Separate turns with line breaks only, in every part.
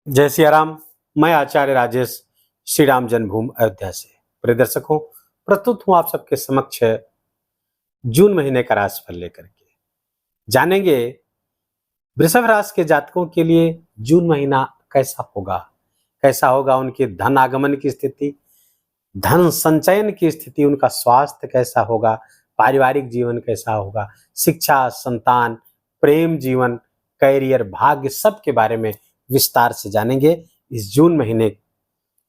जय सिया राम। मैं आचार्य राजेश श्री राम जन्मभूमि अयोध्या से प्रिय दर्शकों प्रस्तुत हूं आप सबके समक्ष जून महीने का राशिफल लेकर के। जानेंगे वृषभ राशि के जातकों के लिए जून महीना कैसा होगा उनके धन आगमन की स्थिति, धन संचयन की स्थिति, उनका स्वास्थ्य कैसा होगा, पारिवारिक जीवन कैसा होगा, शिक्षा, संतान, प्रेम जीवन, कैरियर, भाग्य, सब के बारे में विस्तार से जानेंगे। इस जून महीने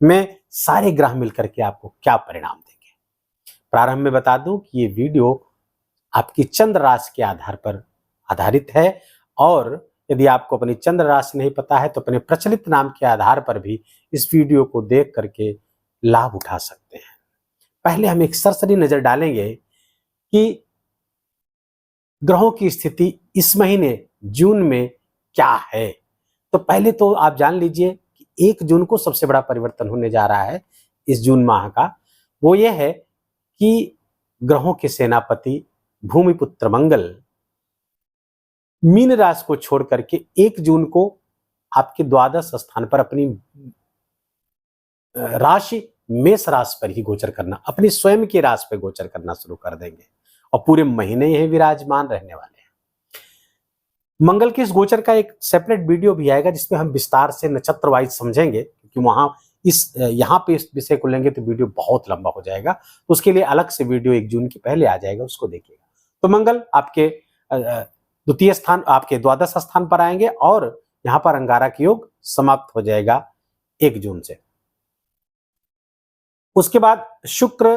में सारे ग्रह मिलकर के आपको क्या परिणाम देंगे। प्रारंभ में बता दूं कि ये वीडियो आपकी चंद्र राशि के आधार पर आधारित है और यदि आपको अपनी चंद्र राशि नहीं पता है तो अपने प्रचलित नाम के आधार पर भी इस वीडियो को देख करके लाभ उठा सकते हैं। पहले हम एक सरसरी नजर डालेंगे कि ग्रहों की स्थिति इस महीने जून में क्या है। तो पहले तो आप जान लीजिए कि 1 जून को सबसे बड़ा परिवर्तन होने जा रहा है इस जून माह का। वो ये है कि ग्रहों के सेनापति भूमिपुत्र मंगल मीन राशि को छोड़ करके 1 जून को आपके द्वादश स्थान पर अपनी राशि मेष राशि पर ही गोचर करना, अपनी स्वयं की राशि पर गोचर करना शुरू कर देंगे और पूरे महीने यही विराजमान रहने वाले हैं। मंगल के इस गोचर का एक सेपरेट वीडियो भी आएगा जिसमें हम विस्तार से नक्षत्र वाइज समझेंगे, क्योंकि यहाँ पे इस विषय को लेंगे तो वीडियो बहुत लंबा हो जाएगा। तो उसके लिए अलग से वीडियो 1 जून के पहले आ जाएगा, उसको देखिएगा। तो मंगल आपके द्वितीय स्थान, आपके द्वादश स्थान पर आएंगे और यहाँ पर अंगारक योग समाप्त हो जाएगा 1 जून से। उसके बाद शुक्र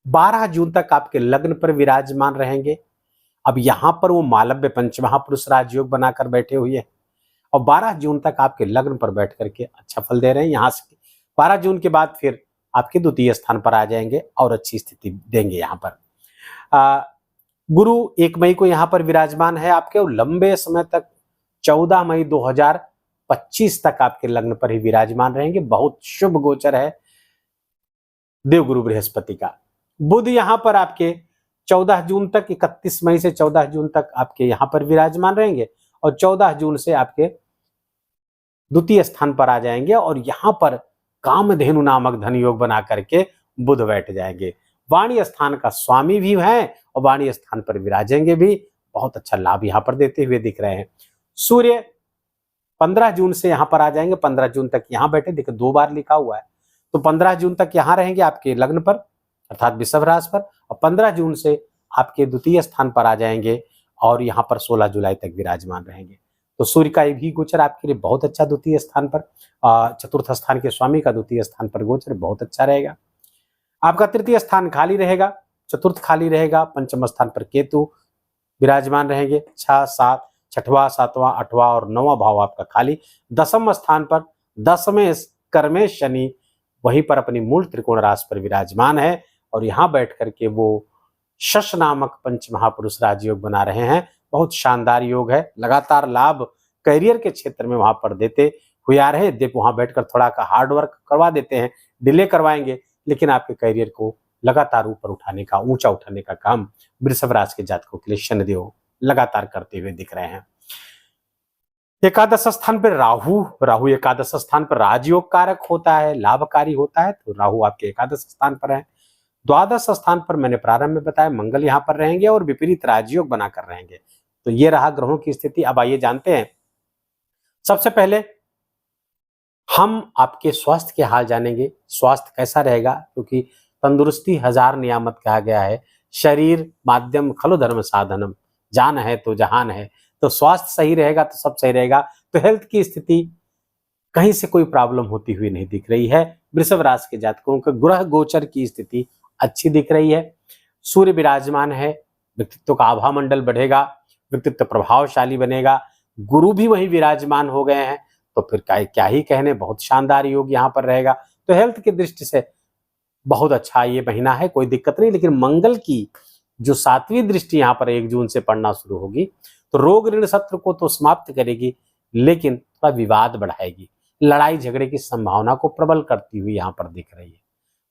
12 जून तक आपके लग्न पर विराजमान रहेंगे। अब यहां पर वो मालव्य पंचमहापुरुष राजयोग बनाकर बैठे हुए हैं और 12 जून तक आपके लग्न पर बैठ करके अच्छा फल दे रहे हैं। यहां से 12 जून के बाद फिर आपके द्वितीय स्थान पर आ जाएंगे और अच्छी स्थिति देंगे। यहाँ पर गुरु 1 मई को यहाँ पर विराजमान है आपके और लंबे समय तक 14 मई 2025 तक आपके लग्न पर ही विराजमान रहेंगे। बहुत शुभ गोचर है देवगुरु बृहस्पति का। बुध यहाँ पर आपके 14 जून तक, 31 मई से 14 जून तक आपके यहाँ पर विराजमान रहेंगे और 14 जून से आपके द्वितीय स्थान पर आ जाएंगे और यहाँ पर कामधेनु नामक धन योग बना करके बुध बैठ जाएंगे। वाणी स्थान का स्वामी भी हैं और वाणी स्थान पर विराजेंगे भी। बहुत अच्छा लाभ यहाँ पर देते हुए दिख रहे हैं। सूर्य 15 जून से यहाँ पर आ जाएंगे, 15 जून तक यहाँ बैठे, देखिए 2 बार लिखा हुआ है। तो 15 जून तक यहाँ रहेंगे आपके लग्न पर अर्थात वृषभ राशि पर और 15 जून से आपके द्वितीय स्थान पर आ जाएंगे और यहाँ पर 16 जुलाई तक विराजमान रहेंगे। तो सूर्य का भी गोचर आपके लिए बहुत अच्छा द्वितीय स्थान पर, चतुर्थ स्थान के स्वामी का द्वितीय स्थान पर गोचर बहुत अच्छा रहेगा। आपका तृतीय स्थान खाली रहेगा, चतुर्थ खाली रहेगा, पंचम स्थान पर केतु विराजमान रहेंगे। 6, 7, 6वां, 7वां, 8वां और 9वां भाव आपका खाली। दसम स्थान पर दसवें कर्मे शनि वहीं पर अपनी मूल त्रिकोण राशि पर विराजमान है और यहाँ बैठ करके वो शश नामक पंच महापुरुष राजयोग बना रहे हैं। बहुत शानदार योग है, लगातार लाभ करियर के क्षेत्र में वहां पर देते हुए आ रहे हैं। वहां बैठकर थोड़ा का हार्ड वर्क करवा देते हैं, डिले करवाएंगे, लेकिन आपके करियर को लगातार ऊपर उठाने का, ऊंचा उठाने का काम वृषभ राशि के जातकों के लिए शनिदेव लगातार करते हुए दिख रहे हैं। एकादश स्थान पर राहु एकादश स्थान पर राजयोग कारक होता है, लाभकारी होता है, तो राहु आपके एकादश स्थान पर है। द्वादश स्थान पर मैंने प्रारंभ में बताया मंगल यहाँ पर रहेंगे और विपरीत राजयोग बनाकर रहेंगे। तो ये रहा ग्रहों की स्थिति। अब आइए जानते हैं, सबसे पहले हम आपके स्वास्थ्य के हाल जानेंगे। स्वास्थ्य कैसा रहेगा, क्योंकि तंदुरुस्ती 1000 नियामत कहा गया है। शरीर माध्यम खलु धर्म साधनम, जान है तो जहान है। तो स्वास्थ्य सही रहेगा तो सब सही रहेगा। तो हेल्थ की स्थिति कहीं से कोई प्रॉब्लम होती हुई नहीं दिख रही है। वृषभ राशि के जातकों का ग्रह गोचर की स्थिति अच्छी दिख रही है। सूर्य विराजमान है, व्यक्तित्व का आभा मंडल बढ़ेगा, व्यक्तित्व प्रभावशाली बनेगा। गुरु भी वहीं विराजमान हो गए हैं, तो फिर क्या ही कहने, बहुत शानदार योग यहाँ पर रहेगा। तो हेल्थ की दृष्टि से बहुत अच्छा ये महीना है, कोई दिक्कत नहीं। लेकिन मंगल की जो 7वीं दृष्टि यहाँ पर 1 जून से पड़ना शुरू होगी तो रोग ऋण सत्र को तो समाप्त करेगी, लेकिन थोड़ा विवाद बढ़ाएगी, लड़ाई झगड़े की संभावना को प्रबल करती हुई यहाँ पर दिख रही है।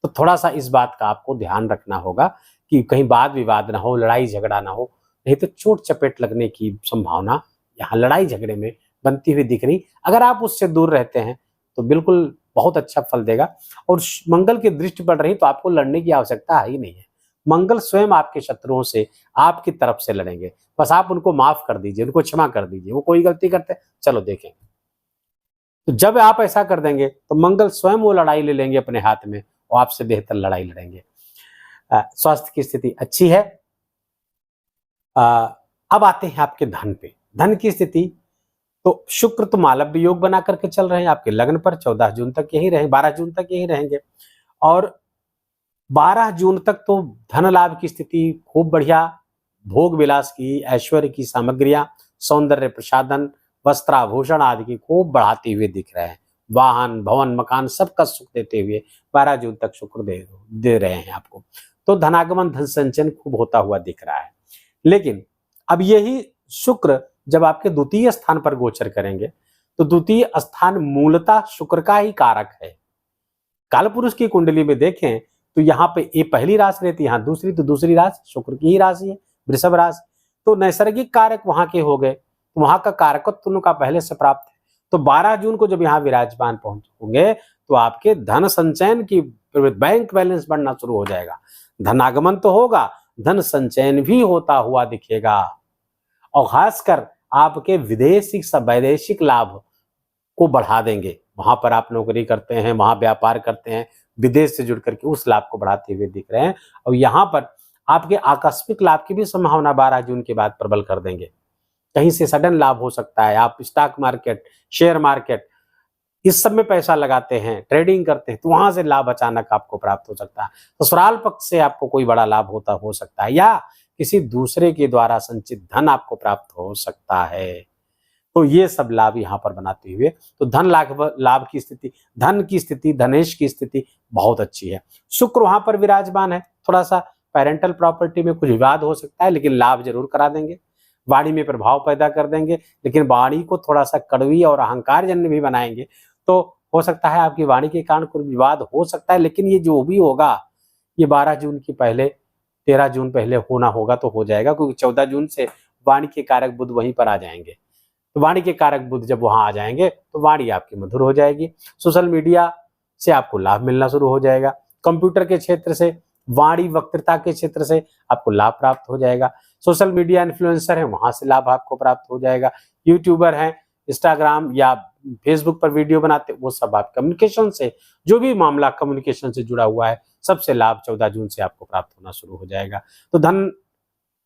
तो थोड़ा सा इस बात का आपको ध्यान रखना होगा कि कहीं वाद विवाद ना हो, लड़ाई झगड़ा ना हो, नहीं तो चोट चपेट लगने की संभावना यहाँ लड़ाई झगड़े में बनती हुई दिख रही। अगर आप उससे दूर रहते हैं तो बिल्कुल बहुत अच्छा फल देगा। और मंगल की दृष्टि पड़ रही तो आपको लड़ने की आवश्यकता ही नहीं है। मंगल स्वयं आपके शत्रुओं से आपकी तरफ से लड़ेंगे। बस आप उनको माफ कर दीजिए, उनको क्षमा कर दीजिए। वो कोई गलती करते हैं, चलो देखें। तो जब आप ऐसा कर देंगे तो मंगल स्वयं वो लड़ाई ले लेंगे अपने हाथ में और आपसे बेहतर लड़ाई लड़ेंगे। स्वास्थ्य की स्थिति अच्छी है। अब आते हैं आपके धन पे। धन की स्थिति तो शुक्र तो मालव्य योग बना करके चल रहे हैं आपके लग्न पर। 14 जून तक यही रहे, 12 जून तक यही रहेंगे। और 12 जून तक तो धन लाभ की स्थिति खूब बढ़िया। भोग विलास की, ऐश्वर्य की सामग्रियां, सौंदर्य प्रसाधन, वस्त्राभूषण आदि की खूब बढ़ाते हुए दिख रहे हैं। वाहन, भवन, मकान सबका सुख देते हुए 12 जून तक शुक्र दे रहे हैं आपको। तो धनागमन, धन संचयन खूब होता हुआ दिख रहा है। लेकिन अब यही शुक्र जब आपके द्वितीय स्थान पर गोचर करेंगे तो द्वितीय स्थान मूलतः शुक्र का ही कारक है। कालपुरुष की कुंडली में देखें तो यहाँ पे ये पहली राशि रहती है, यहाँ दूसरी, तो दूसरी राशि शुक्र की ही राशि है, वृषभ राशि। तो नैसर्गिक कारक वहां के हो गए, तो वहां का कारकत्व उनका पहले से प्राप्त है। तो 12 जून को जब यहाँ विराजमान होंगे तो आपके धन संचयन की, बैंक बैलेंस बढ़ना शुरू हो जाएगा। धनागमन तो होगा, धन संचयन भी होता हुआ दिखेगा। और खासकर आपके विदेशी वैदेशिक लाभ को बढ़ा देंगे। वहां पर आप नौकरी करते हैं, वहां व्यापार करते हैं, विदेश से जुड़ करके उस लाभ को बढ़ाते हुए दिख रहे हैं। और यहाँ पर आपके आकस्मिक लाभ की भी संभावना 12 जून के बाद प्रबल कर देंगे। कहीं से सडन लाभ हो सकता है। आप स्टॉक मार्केट, शेयर मार्केट, इस सब में पैसा लगाते हैं, ट्रेडिंग करते हैं, तो वहां से लाभ अचानक आपको प्राप्त हो सकता है। ससुराल पक्ष से आपको कोई बड़ा लाभ हो सकता है, या किसी दूसरे के द्वारा संचित धन आपको प्राप्त हो सकता है। तो ये सब लाभ यहाँ पर बनाते हुए तो धन लाभ की स्थिति, धन की स्थिति, धनेश की स्थिति बहुत अच्छी है। शुक्र वहां पर विराजमान है। थोड़ा सा पेरेंटल प्रॉपर्टी में कुछ विवाद हो सकता है, लेकिन लाभ जरूर करा देंगे। वाणी में प्रभाव पैदा कर देंगे, लेकिन वाणी को थोड़ा सा कड़वी और अहंकार जन्य भी बनाएंगे। तो हो सकता है आपकी वाणी के कारण कोई विवाद हो सकता है, लेकिन ये जो भी होगा ये 12 जून की पहले, 13 जून पहले होना होगा तो हो जाएगा, क्योंकि 14 जून से वाणी के कारक बुध वहीं पर आ जाएंगे। तो वाणी के कारक बुध जब वहां आ जाएंगे तो वाणी आपकी मधुर हो जाएगी। सोशल मीडिया से आपको लाभ मिलना शुरू हो जाएगा। कंप्यूटर के क्षेत्र से, वाणी वक्तृता के क्षेत्र से आपको लाभ प्राप्त हो जाएगा। सोशल मीडिया इन्फ्लुएंसर है, वहां से लाभ आपको प्राप्त हो जाएगा। यूट्यूबर हैं, इंस्टाग्राम या फेसबुक पर वीडियो बनाते, वो सब आप कम्युनिकेशन से, जो भी मामला कम्युनिकेशन से जुड़ा हुआ है, सबसे लाभ 14 जून से आपको प्राप्त होना शुरू हो जाएगा। तो धन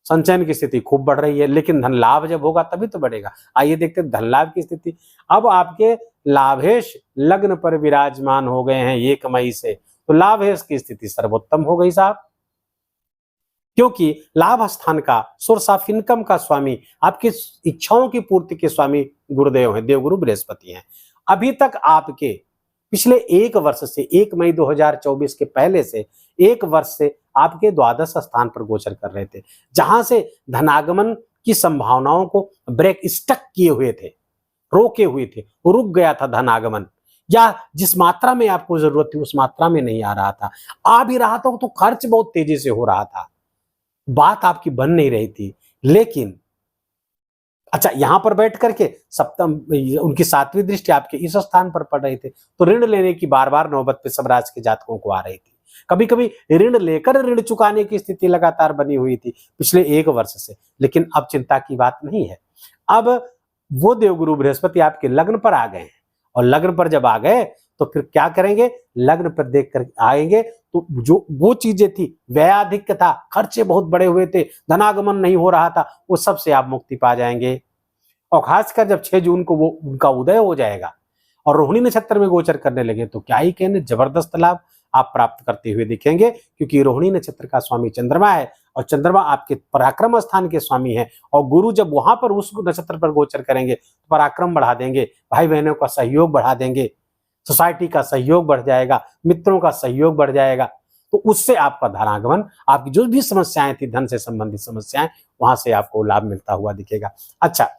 संचयन की स्थिति खूब बढ़ रही है, लेकिन धन लाभ जब होगा तभी तो बढ़ेगा। आइए देखते हैं धन लाभ की स्थिति। अब आपके लाभेश लग्न पर विराजमान हो गए हैं 1 मई से, तो लाभेश की स्थिति सर्वोत्तम हो गई साहब, क्योंकि लाभ स्थान का, सोर्स ऑफ इनकम का स्वामी, आपकी इच्छाओं की पूर्ति के स्वामी गुरुदेव हैं, देवगुरु बृहस्पति हैं। अभी तक आपके पिछले 1 वर्ष से, 1 मई 2024 के पहले से 1 वर्ष से आपके द्वादश स्थान पर गोचर कर रहे थे, जहां से धनागमन की संभावनाओं को ब्रेक स्टक किए हुए थे, रोके हुए थे, रुक गया था धनागमन, या जिस मात्रा में आपको जरूरत थी उस मात्रा में नहीं आ रहा था। आ भी रहा था तो खर्च बहुत तेजी से हो रहा था, बात आपकी बन नहीं रही थी। लेकिन अच्छा, यहां पर बैठ करके सप्तम, उनकी 7वीं दृष्टि आपके इस स्थान पर पड़ रही थी, तो ऋण लेने की बार बार नौबत पे सब राशि के जातकों को आ रही थी। कभी कभी ऋण लेकर ऋण चुकाने की स्थिति लगातार बनी हुई थी पिछले 1 वर्ष से, लेकिन अब चिंता की बात नहीं है। अब वो देवगुरु बृहस्पति आपके लग्न पर आ गए हैं, और लग्न पर जब आ गए तो फिर क्या करेंगे, लग्न पर देख कर आएंगे तो जो वो चीजें थी, व्ययाधिक्य था, खर्चे बहुत बड़े हुए थे, धनागमन नहीं हो रहा था, वो सब से आप मुक्ति पा जाएंगे। और खासकर जब 6 जून को वो उनका उदय हो जाएगा और रोहिणी नक्षत्र में गोचर करने लगे तो क्या ही कहने, जबरदस्त लाभ आप प्राप्त करते हुए दिखेंगे, क्योंकि रोहिणी नक्षत्र का स्वामी चंद्रमा है और चंद्रमा आपके पराक्रम स्थान के स्वामी है। और गुरु जब वहां पर उस नक्षत्र पर गोचर करेंगे तो पराक्रम बढ़ा देंगे, भाई बहनों का सहयोग बढ़ा देंगे, सोसाइटी का सहयोग बढ़ जाएगा, मित्रों का सहयोग बढ़ जाएगा। तो उससे आपका धनागमन, आपकी जो भी समस्याएं थी, धन से संबंधित समस्याएं, वहां से आपको लाभ मिलता हुआ दिखेगा। अच्छा,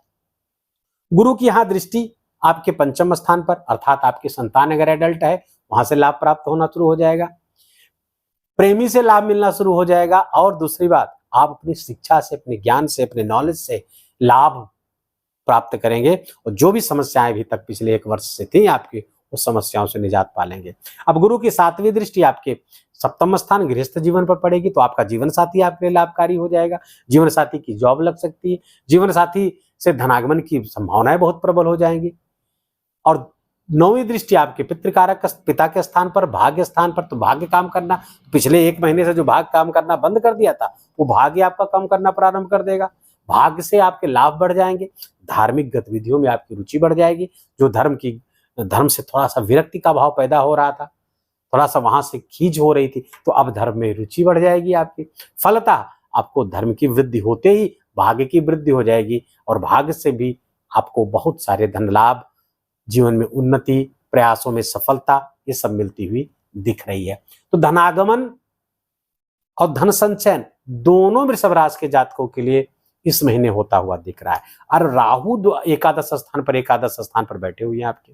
गुरु की यहां दृष्टि आपके 5म स्थान पर, अर्थात आपकी संतान अगर एडल्ट है, वहां से लाभ प्राप्त होना शुरू हो जाएगा, प्रेमी से लाभ मिलना शुरू हो जाएगा। और दूसरी बात, आप अपनी शिक्षा से, अपने ज्ञान से, अपने नॉलेज से लाभ प्राप्त करेंगे और जो भी समस्याएं अभी तक पिछले 1 वर्ष से थी आपकी, उस समस्याओं से निजात पा लेंगे। अब गुरु की 7वीं दृष्टि आपके सप्तम स्थान गृहस्थ जीवन पर पड़ेगी, तो आपका जीवन साथी आपके लिए लाभकारी हो जाएगा। जीवन साथी की जॉब लग सकती है, जीवन साथी से धनागमन की संभावनाएं बहुत प्रबल हो जाएंगी। और 9वीं दृष्टि आपके पितृकारक पिता के स्थान पर, भाग्य स्थान पर, तो भाग्य काम करना, पिछले 1 महीने से जो भाग्य काम करना बंद कर दिया था, वो भाग्य आपका काम करना प्रारंभ कर देगा। भाग्य से आपके लाभ बढ़ जाएंगे, धार्मिक गतिविधियों में आपकी रुचि बढ़ जाएगी। जो धर्म से थोड़ा सा विरक्ति का भाव पैदा हो रहा था, थोड़ा सा वहां से खींच हो रही थी, तो अब धर्म में रुचि बढ़ जाएगी आपकी। फलतः आपको धर्म की वृद्धि होते ही भाग्य की वृद्धि हो जाएगी और भाग्य से भी आपको बहुत सारे धन लाभ, जीवन में उन्नति, प्रयासों में सफलता, ये सब मिलती हुई दिख रही है। तो धनागमन और धन संचयन दोनों वृषभ राशि के जातकों के लिए इस महीने होता हुआ दिख रहा है। और राहु एकादश स्थान पर बैठे हुए हैं आपके,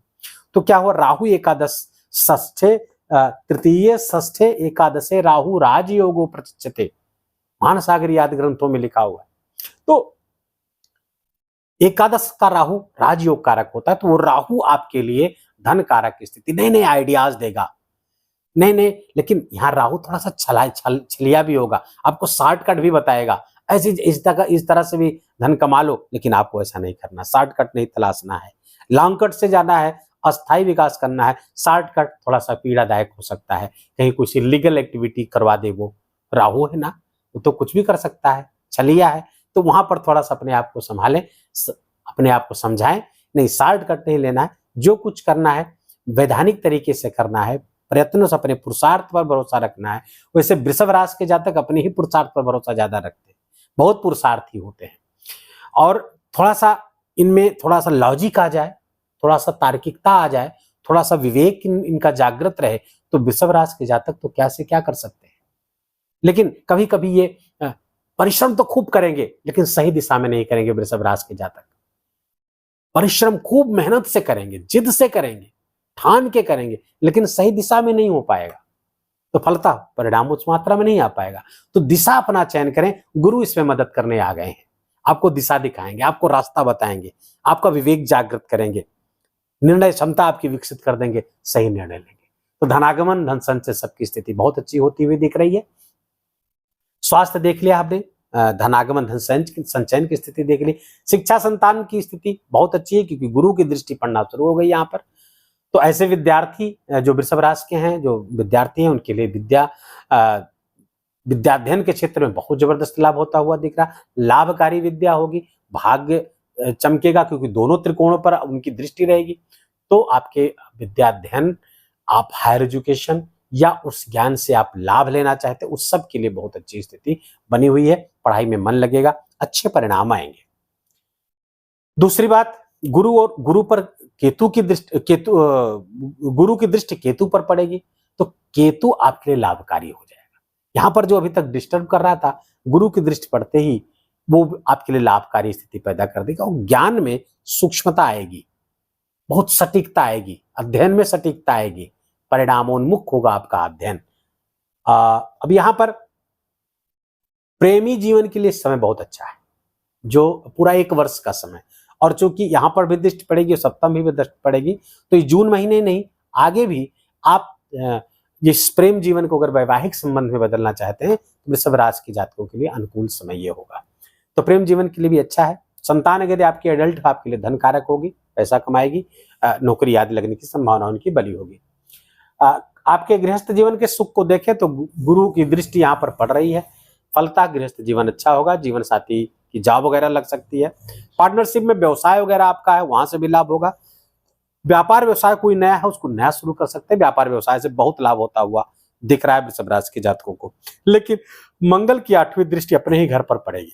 तो क्या हुआ, राहु एकादश षष्ठे तृतीय षष्ठे एकादशे राहु राजयोगो प्रचक्षते, महासागर आदि ग्रंथों में लिखा हुआ है। तो एकादश का राहु राजयोग कारक होता है, तो वो राहु आपके लिए धन कारक की स्थिति, नए नए आइडियाज देगा, नए, लेकिन यहाँ राहु थोड़ा सा छलिया भी होगा, आपको शॉर्टकट भी बताएगा, ऐसी इस तरह से भी धन कमा लो, लेकिन आपको ऐसा नहीं करना, शॉर्टकट नहीं तलाशना है, लॉन्ग कट से जाना है, अस्थायी विकास करना है। शॉर्टकट थोड़ा सा पीड़ादायक हो सकता है, कहीं कुछ लीगल एक्टिविटी करवा दे, वो राहु है ना, वो तो कुछ भी कर सकता है, छलिया है, तो वहां पर थोड़ा सा अपने आप को संभालें, अपने आप को समझाएं, नहीं शॉर्टकट नहीं लेना है, जो कुछ करना है वैधानिक तरीके से करना है, प्रयत्नों से अपने पुरुषार्थ पर भरोसा रखना है। वैसे वृषभ राशि के जातक अपने ही पुरुषार्थ पर भरोसा ज्यादा रखते हैं, बहुत पुरुषार्थी होते हैं, और थोड़ा सा इनमें थोड़ा सा लॉजिक आ जाए, थोड़ा सा तार्किकता आ जाए, थोड़ा सा विवेक इनका जागृत रहे, तो वृषभ राशि के जातक तो क्या से क्या कर सकते हैं। लेकिन कभी कभी ये परिश्रम तो खूब करेंगे, लेकिन सही दिशा में नहीं करेंगे। वृषभ राशि के जातक परिश्रम खूब मेहनत से करेंगे, जिद से करेंगे, ठान के करेंगे, लेकिन सही दिशा में नहीं हो पाएगा, तो फलतः परिणाम उस मात्रा में नहीं आ पाएगा। तो दिशा अपना चयन करें, गुरु इसमें मदद करने आ गए हैं, आपको दिशा दिखाएंगे, आपको रास्ता बताएंगे, आपका विवेक जागृत करेंगे, निर्णय क्षमता आपकी विकसित कर देंगे, सही निर्णय लेंगे। तो धनागमन, धन संचय सबकी स्थिति बहुत अच्छी होती हुई दिख रही है। स्वास्थ्य देख लिया आपने, धनागमन धन संचयन की स्थिति देख ली, शिक्षा संतान की स्थिति बहुत अच्छी है, क्योंकि गुरु की दृष्टि पड़ना शुरू हो गई यहाँ पर। तो ऐसे विद्यार्थी जो वृषभ राशि के हैं, जो विद्यार्थी हैं, उनके लिए विद्याध्ययन के क्षेत्र में बहुत जबरदस्त लाभ होता हुआ दिख रहा, लाभकारी विद्या होगी, भाग्य चमकेगा, क्योंकि दोनों त्रिकोणों पर उनकी दृष्टि रहेगी। तो आपके विद्याध्ययन, आप हायर एजुकेशन या उस ज्ञान से आप लाभ लेना चाहते हैं, उस सब के लिए बहुत अच्छी स्थिति बनी हुई है, पढ़ाई में मन लगेगा, अच्छे परिणाम आएंगे। दूसरी बात, गुरु पर केतु की दृष्टि, गुरु की दृष्टि केतु पर पड़ेगी, तो केतु आपके लिए लाभकारी हो जाएगा। यहां पर जो अभी तक डिस्टर्ब कर रहा था, गुरु की दृष्टि पड़ते ही वो आपके लिए लाभकारी स्थिति पैदा कर देगा, और ज्ञान में सूक्ष्मता आएगी, बहुत सटीकता आएगी, अध्ययन में सटीकता आएगी, परिणामोन्मुख होगा आपका अध्ययन। अब यहां पर प्रेमी जीवन के लिए समय बहुत अच्छा है, जो पूरा 1 वर्ष का समय, और चूंकि यहां पर भी दृष्टि पड़ेगी और सप्तम भी दृष्टि पड़ेगी, तो जून महीने नहीं, आगे भी आप इस प्रेम जीवन को अगर वैवाहिक संबंध में बदलना चाहते हैं, तो वृषभ राशि के जातकों के लिए अनुकूल समय ये होगा। तो प्रेम जीवन के लिए भी अच्छा है। संतान यदि आपकी एडल्ट आपके लिए धन कारक होगी, पैसा कमाएगी, नौकरी आदि लगने की संभावना उनकी बनी होगी। आपके गृहस्थ जीवन के सुख को देखें तो गुरु की दृष्टि यहाँ पर पड़ रही है, फलतः गृहस्थ जीवन अच्छा होगा, जीवन साथी की जॉब वगैरह लग सकती है, पार्टनरशिप में व्यवसाय वगैरह आपका है, वहां से भी लाभ होगा। व्यापार व्यवसाय कोई नया है, उसको नया शुरू कर सकते हैं, व्यापार व्यवसाय से बहुत लाभ होता हुआ दिख रहा है वृषभ राशि के जातकों को। लेकिन मंगल की 8वीं दृष्टि अपने ही घर पर पड़ेगी,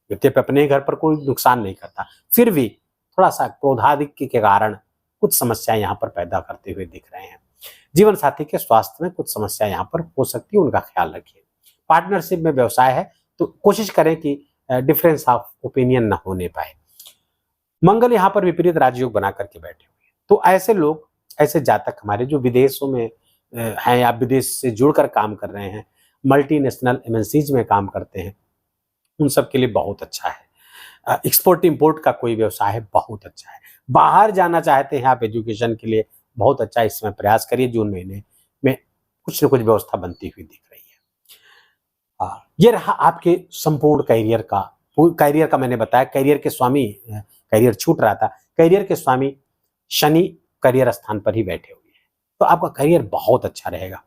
वित्तीय पे अपने ही घर पर कोई नुकसान नहीं करता, फिर भी थोड़ा सा क्रोधाधिक्य के कारण कुछ समस्याएं यहाँ पर पैदा करते हुए दिख रहे हैं। जीवन साथी के स्वास्थ्य में कुछ समस्या यहाँ पर हो सकती है, उनका ख्याल रखिए। पार्टनरशिप में व्यवसाय है तो कोशिश करें कि डिफरेंस ऑफ ओपिनियन ना होने पाए। मंगल यहाँ पर विपरीत राजयोग बना करके बैठे हुए हैं, तो ऐसे लोग, ऐसे जातक हमारे जो विदेशों में हैं या विदेश से जुड़कर काम कर रहे हैं, मल्टीनेशनल एमएनसीज में काम करते हैं, उन सब के लिए बहुत अच्छा है। एक्सपोर्ट इंपोर्ट का कोई व्यवसाय है, बहुत अच्छा है। बाहर जाना चाहते हैं आप एजुकेशन के लिए, बहुत अच्छा, इसमें प्रयास करिए। जून महीने में कुछ न कुछ व्यवस्था बनती हुई दिख रही है। ये रहा आपके संपूर्ण करियर का मैंने बताया। करियर के स्वामी, करियर छूट रहा था, करियर के स्वामी शनि करियर स्थान पर ही बैठे हुए हैं, तो आपका करियर बहुत अच्छा रहेगा।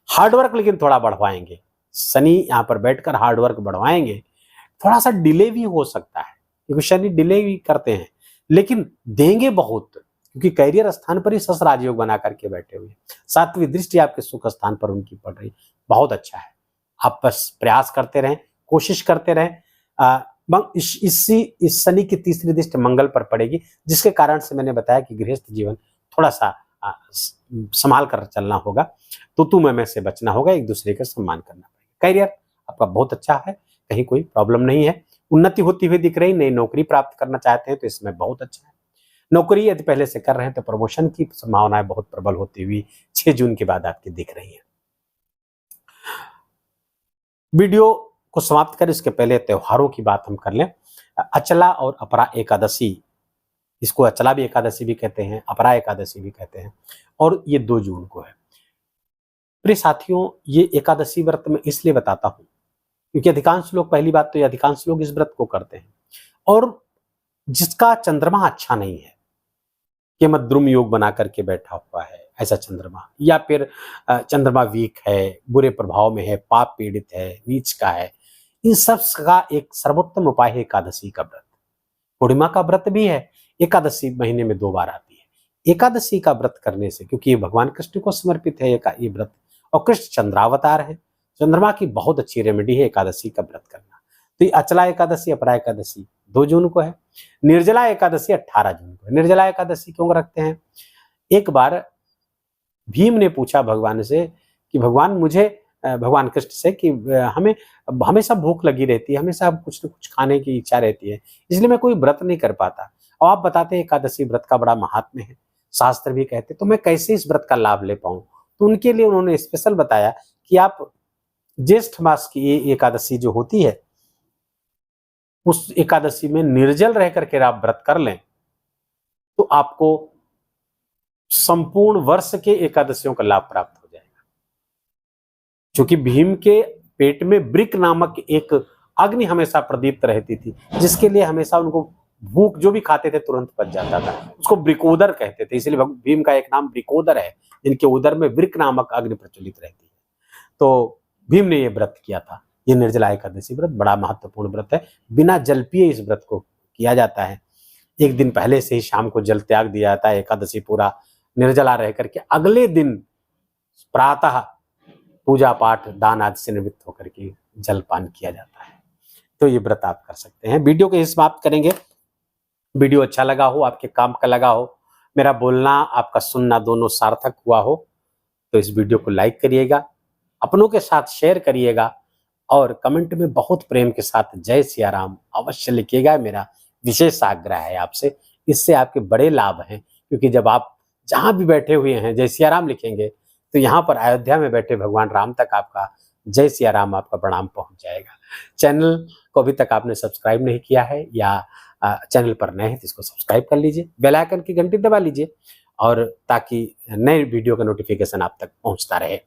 हार्डवर्क लेकिन थोड़ा बढ़वाएंगे, शनि यहाँ पर बैठकर हार्डवर्क बढ़वाएंगे। थोड़ा सा डिले भी हो सकता है, क्योंकि शनि डिले भी करते हैं, लेकिन देंगे बहुत, क्योंकि करियर स्थान पर ही सस राजयोग बना करके बैठे हुए। 7वीं दृष्टि आपके सुख स्थान पर उनकी पड़ रही, बहुत अच्छा है। आप बस प्रयास करते रहें, कोशिश करते रहें। इस शनि की 3री दृष्टि मंगल पर पड़ेगी, जिसके कारण से मैंने बताया कि गृहस्थ जीवन थोड़ा सा संभाल कर चलना होगा, तो मैं से बचना होगा, एक दूसरे का सम्मान करना पड़ेगा। करियर आपका बहुत अच्छा है, कहीं कोई प्रॉब्लम नहीं है, उन्नति होती हुई दिख रही। नई नौकरी प्राप्त करना चाहते हैं तो इसमें बहुत अच्छा है। नौकरी यदि पहले से कर रहे हैं तो प्रमोशन की संभावनाएं बहुत प्रबल होती हुई 6 जून के बाद आपकी दिख रही है। वीडियो को समाप्त करें इसके पहले त्योहारों की बात हम कर लें। अचला और अपरा एकादशी, इसको अचला भी एकादशी भी कहते हैं, अपरा एकादशी भी कहते हैं, और ये 2 जून को है। प्रिय साथियों, ये एकादशी व्रत मैं इसलिए बताता हूं क्योंकि अधिकांश लोग, पहली बात तो ये अधिकांश लोग इस व्रत को करते हैं, और जिसका चंद्रमा अच्छा नहीं है, कि मद्रुम योग बना करके बैठा हुआ है ऐसा चंद्रमा, या फिर चंद्रमा वीक है, बुरे प्रभाव में है, पाप पीड़ित है, नीच का है, इन सब का एक सर्वोत्तम उपाय है एकादशी का व्रत। पूर्णिमा का व्रत भी है, एकादशी महीने में 2 बार आती है। एकादशी का व्रत करने से, क्योंकि ये भगवान कृष्ण को समर्पित है ये व्रत, और कृष्ण चंद्रावतार है, चंद्रमा की बहुत अच्छी रेमेडी है एकादशी का व्रत करना। तो ये अचला एकादशी, अपरा एकादशी 2 जून को है। निर्जला एकादशी 18 जून को है। निर्जला एकादशी क्यों रखते हैं? एक बार भीम ने पूछा भगवान से कि भगवान कृष्ण से कि हमें हमेशा भूख लगी रहती है, हमेशा कुछ न कुछ खाने की इच्छा रहती है, इसलिए मैं कोई व्रत नहीं कर पाता, और आप बताते हैं एकादशी व्रत का बड़ा महात्म्य है, शास्त्र भी कहते, तो मैं कैसे इस व्रत का लाभ ले पाऊं? तो उनके लिए उन्होंने स्पेशल बताया कि आप ज्येष्ठ मास की ये एकादशी जो होती है, उस एकादशी में निर्जल रह करके आप व्रत कर लें तो आपको संपूर्ण वर्ष के एकादशियों का लाभ प्राप्त हो जाएगा। क्योंकि भीम के पेट में वृक नामक एक अग्नि हमेशा प्रदीप्त रहती थी, जिसके लिए हमेशा उनको भूख, जो भी खाते थे तुरंत पच जाता था, उसको वृकोदर कहते थे, इसलिए भीम का एक नाम वृकोदर है, जिनके उदर में वृक नामक अग्नि प्रज्वलित रहती है। तो भीम ने यह व्रत किया था। ये निर्जला एकादशी व्रत बड़ा महत्वपूर्ण व्रत है, बिना जल पिए इस व्रत को किया जाता है। एक दिन पहले से ही शाम को जल त्याग दिया जाता है, एकादशी पूरा निर्जला रह करके अगले दिन प्रातः पूजा पाठ दान आदि से निवृत्त होकर के जलपान किया जाता है। तो ये व्रत आप कर सकते हैं। वीडियो को यही समाप्त करेंगे। वीडियो अच्छा लगा हो, आपके काम का लगा हो, मेरा बोलना आपका सुनना दोनों सार्थक हुआ हो, तो इस वीडियो को लाइक करिएगा, अपनों के साथ शेयर करिएगा, और कमेंट में बहुत प्रेम के साथ जय सिया राम अवश्य लिखिएगा। मेरा विशेष आग्रह है आपसे, इससे आपके बड़े लाभ हैं, क्योंकि जब आप जहां भी बैठे हुए हैं जय सिया राम लिखेंगे तो यहाँ पर अयोध्या में बैठे भगवान राम तक आपका जय सिया राम, आपका प्रणाम पहुंच जाएगा। चैनल को अभी तक आपने सब्सक्राइब नहीं किया है या चैनल पर नए हैं तो इसको सब्सक्राइब कर लीजिए, बेल आइकन की घंटी दबा लीजिए, और ताकि नए वीडियो का नोटिफिकेशन आप तक पहुंचता रहे।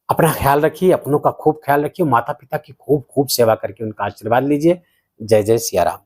अपना ख्याल रखिए, अपनों का खूब ख्याल रखिए, माता पिता की खूब खूब सेवा करके उनका आशीर्वाद लीजिए। जय जय सिया राम।